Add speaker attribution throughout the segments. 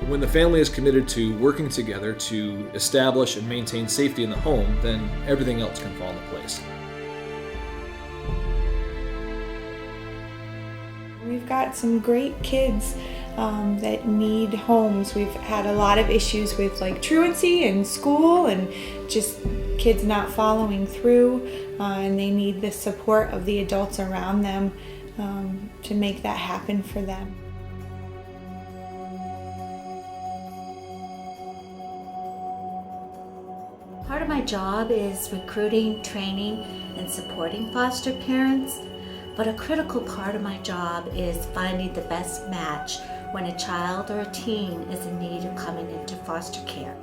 Speaker 1: When the family is committed to working together to establish and maintain safety in the home, then everything else can fall into place.
Speaker 2: We've got some great kids that need homes. We've had a lot of issues with like truancy in school and just kids not following through, and they need the support of the adults around them to make that happen for them.
Speaker 3: Part of my job is recruiting, training, and supporting foster parents, but a critical part of my job is finding the best match when a child or a teen is in need of coming into foster care.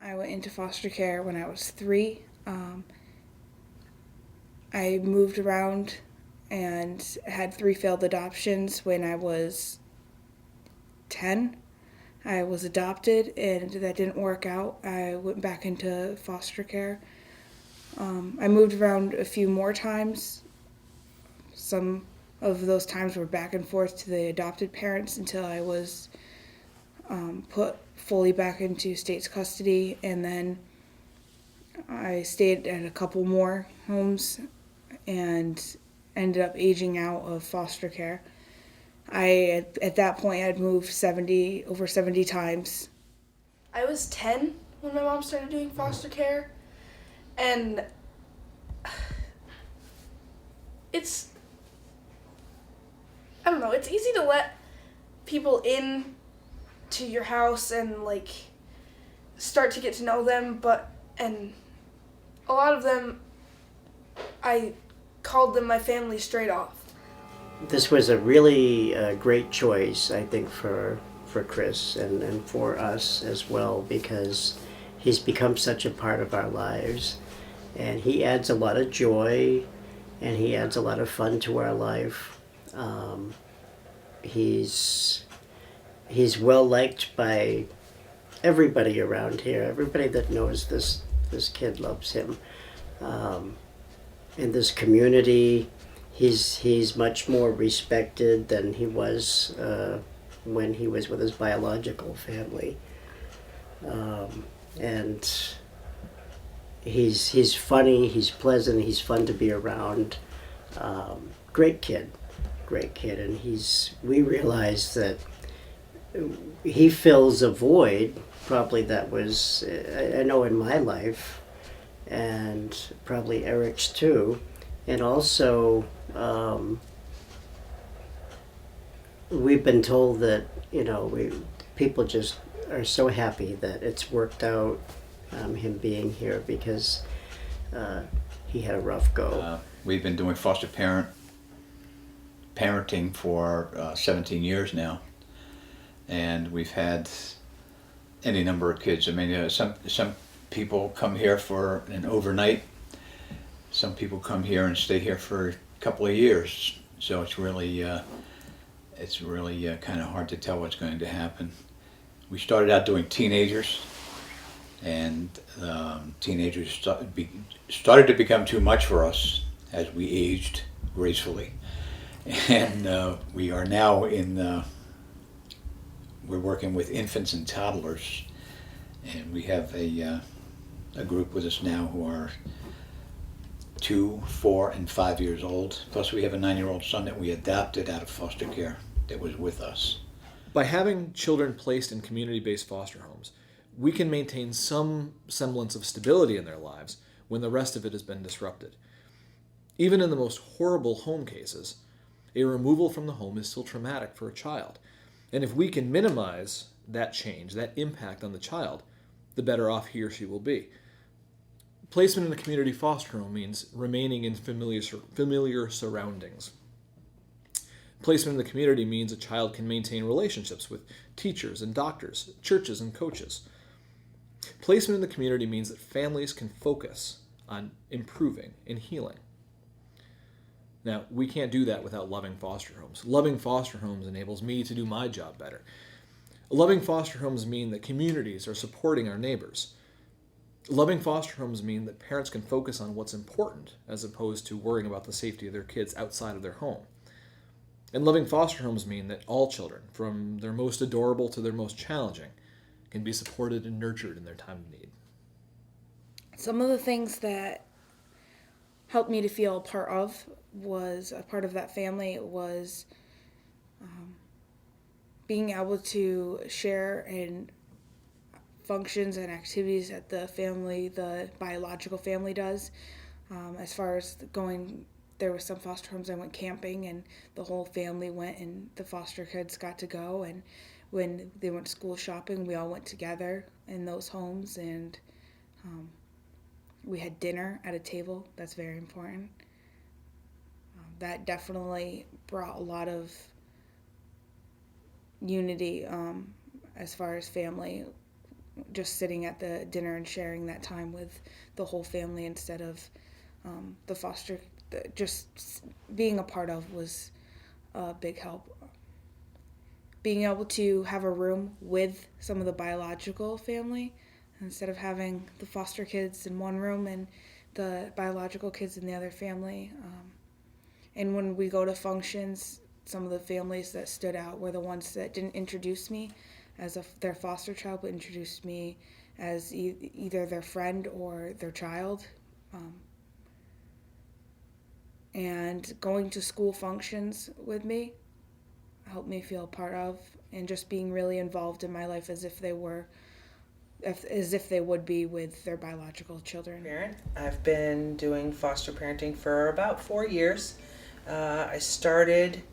Speaker 4: I went into foster care when I was 3. I moved around and had 3 failed adoptions when I was 10. I was adopted and that didn't work out. I went back into foster care. I moved around a few more times. Some of those times were back and forth to the adopted parents until I was put fully back into state's custody, and then I stayed at a couple more homes and ended up aging out of foster care. At that point, I'd moved over 70 times.
Speaker 5: I was 10 when my mom started doing foster care, and it's easy to let people in to your house and like start to get to know them, and a lot of them I called them my family straight off.
Speaker 6: This was a really great choice, I think, for Chris and for us as well, because he's become such a part of our lives, and he adds a lot of joy and he adds a lot of fun to our life. He's well liked by everybody around here. Everybody that knows this kid loves him. In this community, he's much more respected than he was when he was with his biological family. And he's funny, he's pleasant, he's fun to be around. Great kid, and we realize that he fills a void probably that was, I know, in my life, and probably Eric's too. And also, we've been told that, people just are so happy that it's worked out, him being here, because he had a rough go.
Speaker 7: We've been doing foster parenting for 17 years now. And we've had any number of kids. I mean, some people come here for an overnight. Some people come here and stay here for a couple of years. So it's really kind of hard to tell what's going to happen. We started out doing teenagers, and teenagers started to become too much for us as we aged gracefully. And we are now we're working with infants and toddlers, and we have a group with us now who are 2, 4, and 5 years old. Plus we have a 9-year-old son that we adopted out of foster care that was with us.
Speaker 1: By having children placed in community-based foster homes, we can maintain some semblance of stability in their lives when the rest of it has been disrupted. Even in the most horrible home cases, a removal from the home is still traumatic for a child. And if we can minimize that change, that impact on the child, the better off he or she will be. Placement in a community foster home means remaining in familiar surroundings. Placement in the community means a child can maintain relationships with teachers and doctors, churches and coaches. Placement in the community means that families can focus on improving and healing. Now, we can't do that without loving foster homes. Loving foster homes enables me to do my job better. Loving foster homes mean that communities are supporting our neighbors. Loving foster homes mean that parents can focus on what's important as opposed to worrying about the safety of their kids outside of their home. And loving foster homes mean that all children, from their most adorable to their most challenging, can be supported and nurtured in their time of need.
Speaker 4: Some of the things that helped me to feel a part of that family was being able to share in functions and activities that the biological family does. As far as going, there were some foster homes I went camping and the whole family went and the foster kids got to go, and when they went school shopping, we all went together in those homes, and we had dinner at a table. That's very important. That definitely brought a lot of unity as far as family, just sitting at the dinner and sharing that time with the whole family instead of just being a part of was a big help. Being able to have a room with some of the biological family instead of having the foster kids in one room and the biological kids in the other family. And when we go to functions, some of the families that stood out were the ones that didn't introduce me as their foster child, but introduced me as either their friend or their child. And going to school functions with me helped me feel part of, and just being really involved in my life as if they would be with their biological children.
Speaker 8: Parent. I've been doing foster parenting for about 4 years. I started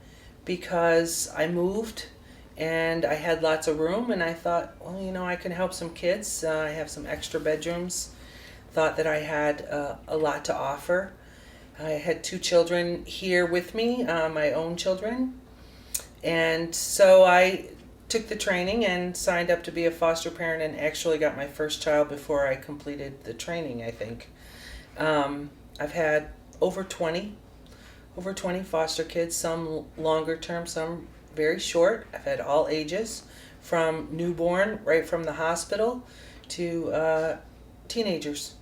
Speaker 8: because I moved and I had lots of room, and I thought, well, I can help some kids. I have some extra bedrooms. Thought that I had a lot to offer. I had 2 children here with me, my own children. And so I took the training and signed up to be a foster parent, and actually got my first child before I completed the training, I think. I've had over 20 foster kids, some longer term, some very short. I've had all ages, from newborn, right from the hospital, to teenagers.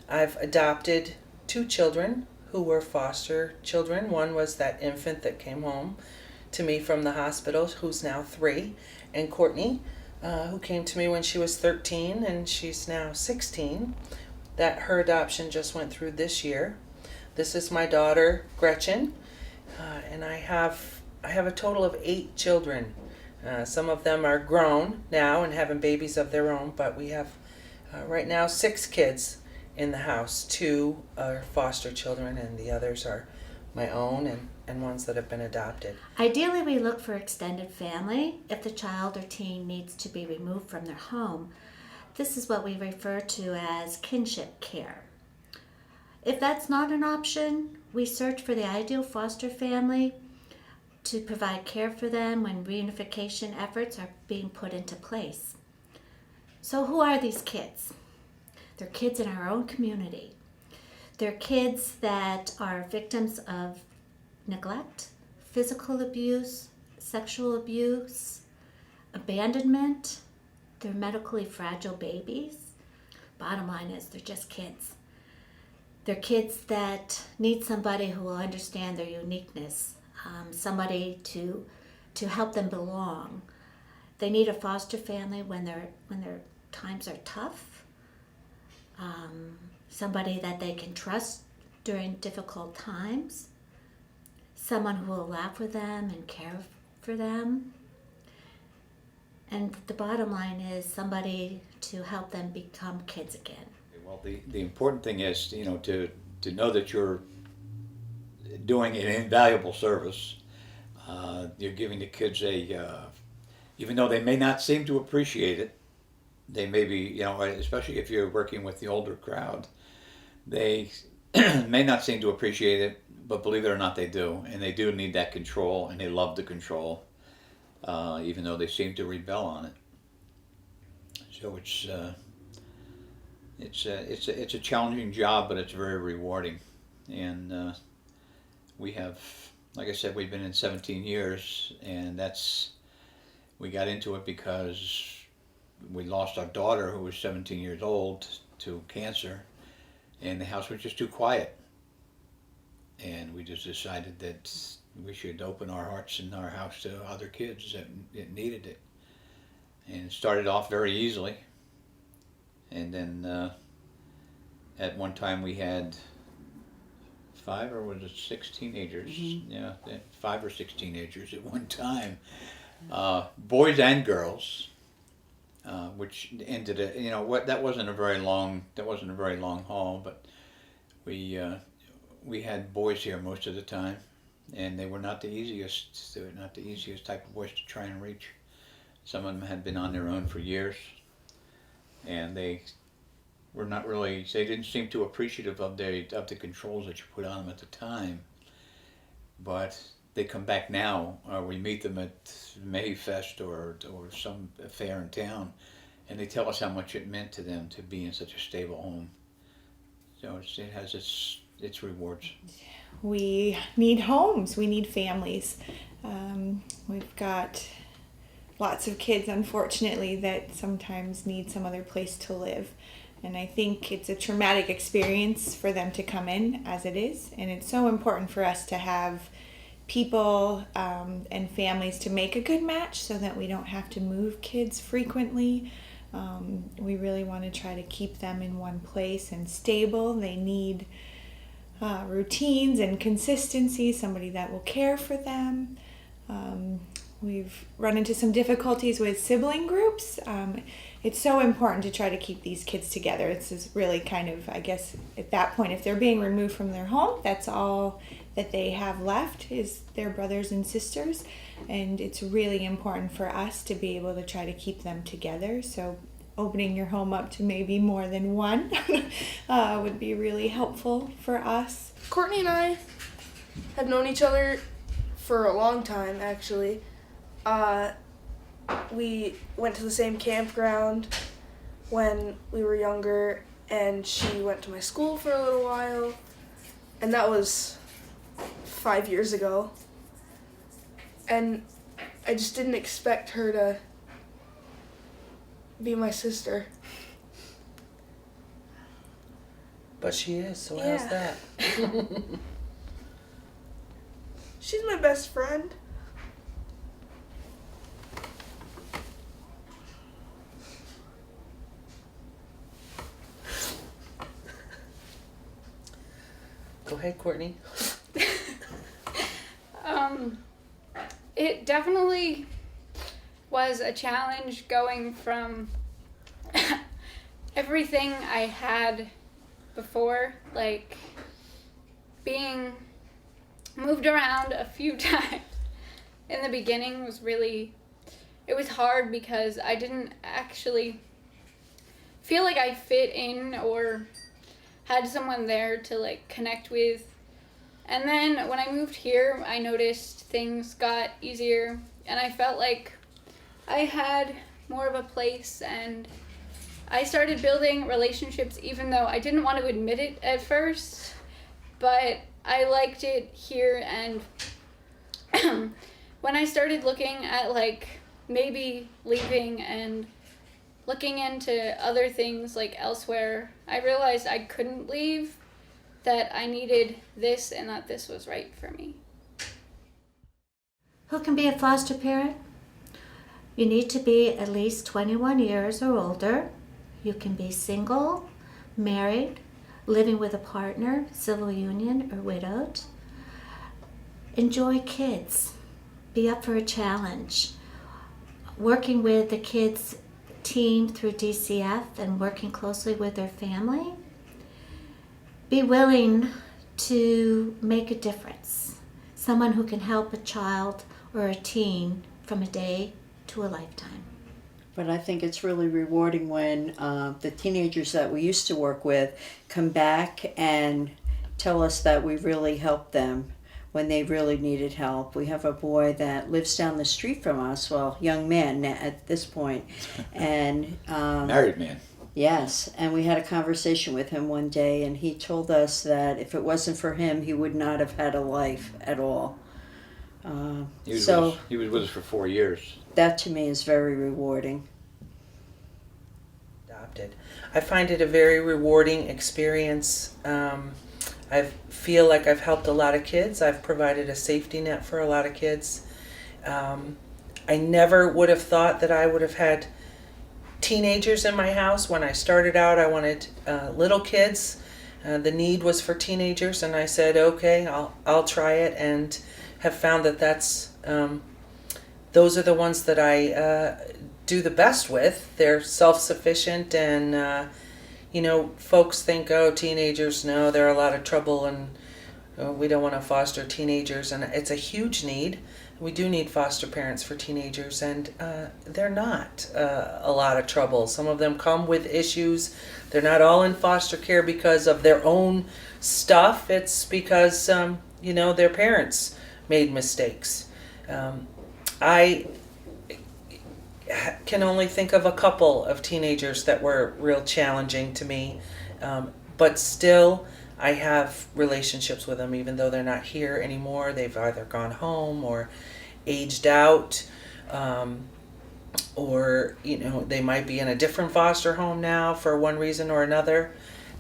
Speaker 8: I've adopted 2 children who were foster children. One was that infant that came home to me from the hospital, who's now 3, and Courtney, who came to me when she was 13 and she's now 16. That her adoption just went through this year. This is my daughter Gretchen, and I have a total of 8 children. Some of them are grown now and having babies of their own, but we have right now 6 kids in the house. 2 are foster children and the others are my own, and ones that have been adopted.
Speaker 3: Ideally, we look for extended family if the child or teen needs to be removed from their home. This is what we refer to as kinship care. If that's not an option, we search for the ideal foster family to provide care for them when reunification efforts are being put into place. So who are these kids? They're kids in our own community. They're kids that are victims of neglect, physical abuse, sexual abuse, abandonment. They're medically fragile babies. Bottom line is, they're just kids. They're kids that need somebody who will understand their uniqueness, somebody to help them belong. They need a foster family when their times are tough. Somebody that they can trust during difficult times, someone who will laugh with them and care for them. And the bottom line is somebody to help them become kids again.
Speaker 7: Well, the important thing is, to know that you're doing an invaluable service. You're giving the kids even though they may not seem to appreciate it, they may be, especially if you're working with the older crowd, they may not seem to appreciate it, but believe it or not, they do. And they do need that control, and they love the control, even though they seem to rebel on it. So it's a challenging job, but it's very rewarding. And we have, like I said, we've been in 17 years, and we got into it because we lost our daughter, who was 17 years old, to cancer, and the house was just too quiet. And we just decided that we should open our hearts and our house to other kids that needed it. And it started off very easily. And then at one time we had 5 or was it 6 teenagers? Mm-hmm. Yeah, 5 or 6 teenagers at one time, boys and girls, which ended that wasn't a very long haul, but we had boys here most of the time, and they were not the easiest. They were not the easiest type of boys to try and reach. Some of them had been on their own for years, and they didn't seem too appreciative of the controls that you put on them at the time. But they come back now, or we meet them at Mayfest or some fair in town, and they tell us how much it meant to them to be in such a stable home. So it has its rewards.
Speaker 2: We need homes. We need families. We've got lots of kids, unfortunately, that sometimes need some other place to live. And I think it's a traumatic experience for them to come in as it is. And it's so important for us to have people and families to make a good match so that we don't have to move kids frequently. We really want to try to keep them in one place and stable. They need routines and consistency, somebody that will care for them. We've run into some difficulties with sibling groups. It's so important to try to keep these kids together. It's just really kind of, I guess, at that point, if they're being removed from their home, that's all that they have left is their brothers and sisters. And it's really important for us to be able to try to keep them together. So opening your home up to maybe more than one would be really helpful for us.
Speaker 5: Courtney and I have known each other for a long time, actually. We went to the same campground when we were younger, and she went to my school for a little while, and that was 5 years ago. And I just didn't expect her to be my sister.
Speaker 8: But she is, so
Speaker 5: Yeah.
Speaker 8: how's that?
Speaker 5: She's my best friend.
Speaker 8: Go ahead, Courtney.
Speaker 9: It definitely was a challenge going from everything I had before, like being moved around a few times in the beginning it was hard because I didn't actually feel like I fit in or had someone there to like connect with. And then when I moved here, I noticed things got easier and I felt like I had more of a place, and I started building relationships even though I didn't want to admit it at first, but I liked it here. And when I started looking at like maybe leaving and looking into other things like elsewhere, I realized I couldn't leave, that I needed this and that this was right for me.
Speaker 3: Who can be a foster parent? You need to be at least 21 years or older. You can be single, married, living with a partner, civil union, or widowed. Enjoy kids. Be up for a challenge. Working with the kids' team through DCF and working closely with their family. Be willing to make a difference. Someone who can help a child or a teen from a day to a lifetime.
Speaker 10: But I think it's really rewarding when the teenagers that we used to work with come back and tell us that we really helped them when they really needed help. We have a boy that lives down the street from us, well, young man at this point, and
Speaker 7: Married man.
Speaker 10: Yes, and we had a conversation with him one day, and he told us that if it wasn't for him, he would not have had a life at all.
Speaker 7: He was,
Speaker 10: So
Speaker 7: with us, he was with us for 4 years.
Speaker 10: that to me is very rewarding.
Speaker 8: Adopted. I find it a very rewarding experience. I feel like I've helped a lot of kids. I've provided a safety net for a lot of kids. I never would have thought that I would have had teenagers in my house. When I started out, I wanted little kids. The need was for teenagers, and I said, okay, I'll try it, and have found that those are the ones that I do the best with. They're self-sufficient, and folks think, oh, teenagers, no, they're a lot of trouble, and we don't want to foster teenagers, and it's a huge need. We do need foster parents for teenagers, and they're not a lot of trouble. Some of them come with issues. They're not all in foster care because of their own stuff. It's because, their parents made mistakes. I can only think of a couple of teenagers that were real challenging to me, but still I have relationships with them even though they're not here anymore. They've either gone home or aged out, or they might be in a different foster home now for one reason or another.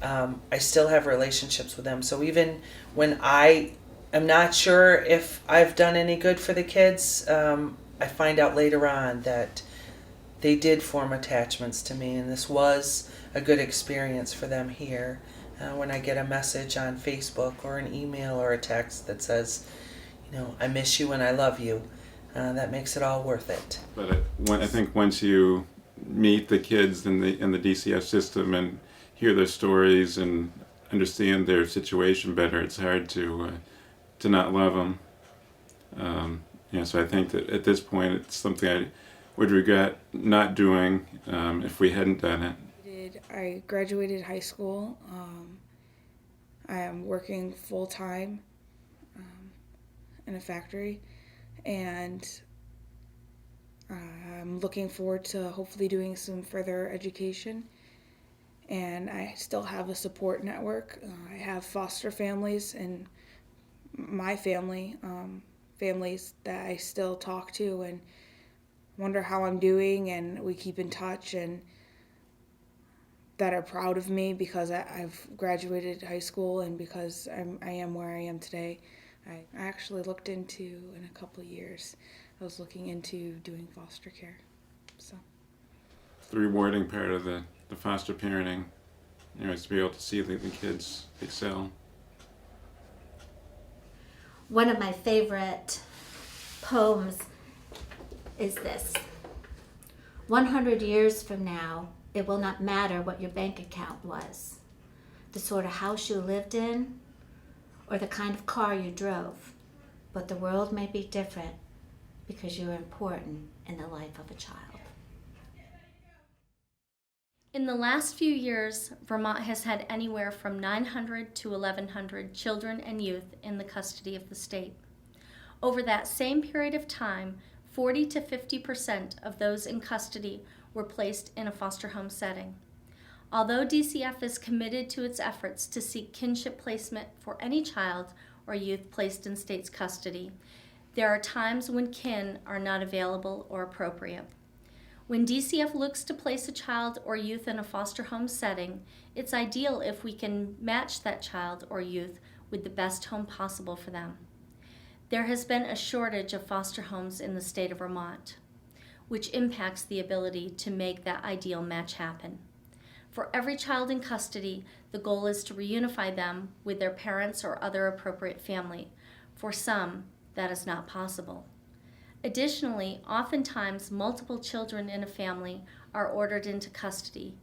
Speaker 8: I still have relationships with them, so even when I am not sure if I've done any good for the kids, I find out later on that they did form attachments to me, and this was a good experience for them here. When I get a message on Facebook or an email or a text that says, I miss you and I love you, that makes it all worth it.
Speaker 11: But I think once you meet the kids in the DCF system and hear their stories and understand their situation better, it's hard to not love them. So I think that at this point it's something I would regret not doing if we hadn't done it.
Speaker 4: I graduated high school. I am working full-time in a factory, and I'm looking forward to hopefully doing some further education. And I still have a support network. I have foster families and my family, families that I still talk to and wonder how I'm doing, and we keep in touch, and that are proud of me because I've graduated high school and because I am where I am today. I actually looked into, in a couple of years, I was looking into doing foster care. So
Speaker 11: The rewarding part of the foster parenting, is to be able to see the kids excel.
Speaker 3: One of my favorite poems is this. 100 years from now, it will not matter what your bank account was, the sort of house you lived in, or the kind of car you drove, but the world may be different because you are important in the life of a child.
Speaker 12: In the last few years, Vermont has had anywhere from 900 to 1,100 children and youth in the custody of the state. Over that same period of time, 40 to 50% of those in custody were placed in a foster home setting. Although DCF is committed to its efforts to seek kinship placement for any child or youth placed in state's custody, there are times when kin are not available or appropriate. When DCF looks to place a child or youth in a foster home setting, it's ideal if we can match that child or youth with the best home possible for them. There has been a shortage of foster homes in the state of Vermont, which impacts the ability to make that ideal match happen. For every child in custody, the goal is to reunify them with their parents or other appropriate family. For some, that is not possible. Additionally, oftentimes multiple children in a family are ordered into custody.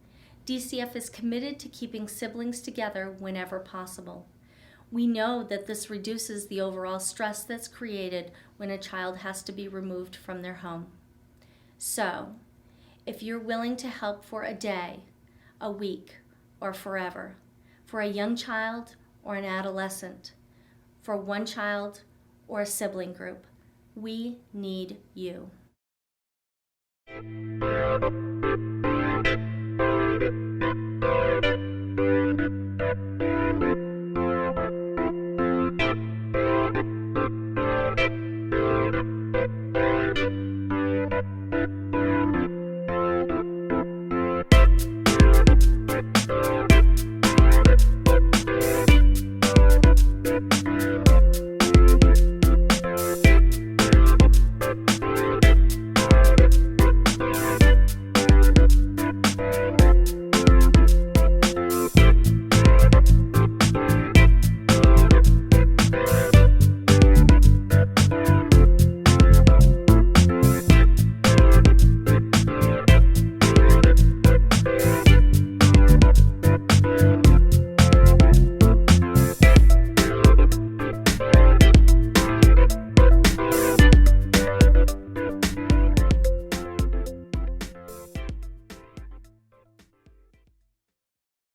Speaker 12: DCF is committed to keeping siblings together whenever possible. We know that this reduces the overall stress that's created when a child has to be removed from their home. So, if you're willing to help for a day, a week, or forever, for a young child or an adolescent, for one child or a sibling group, we need you.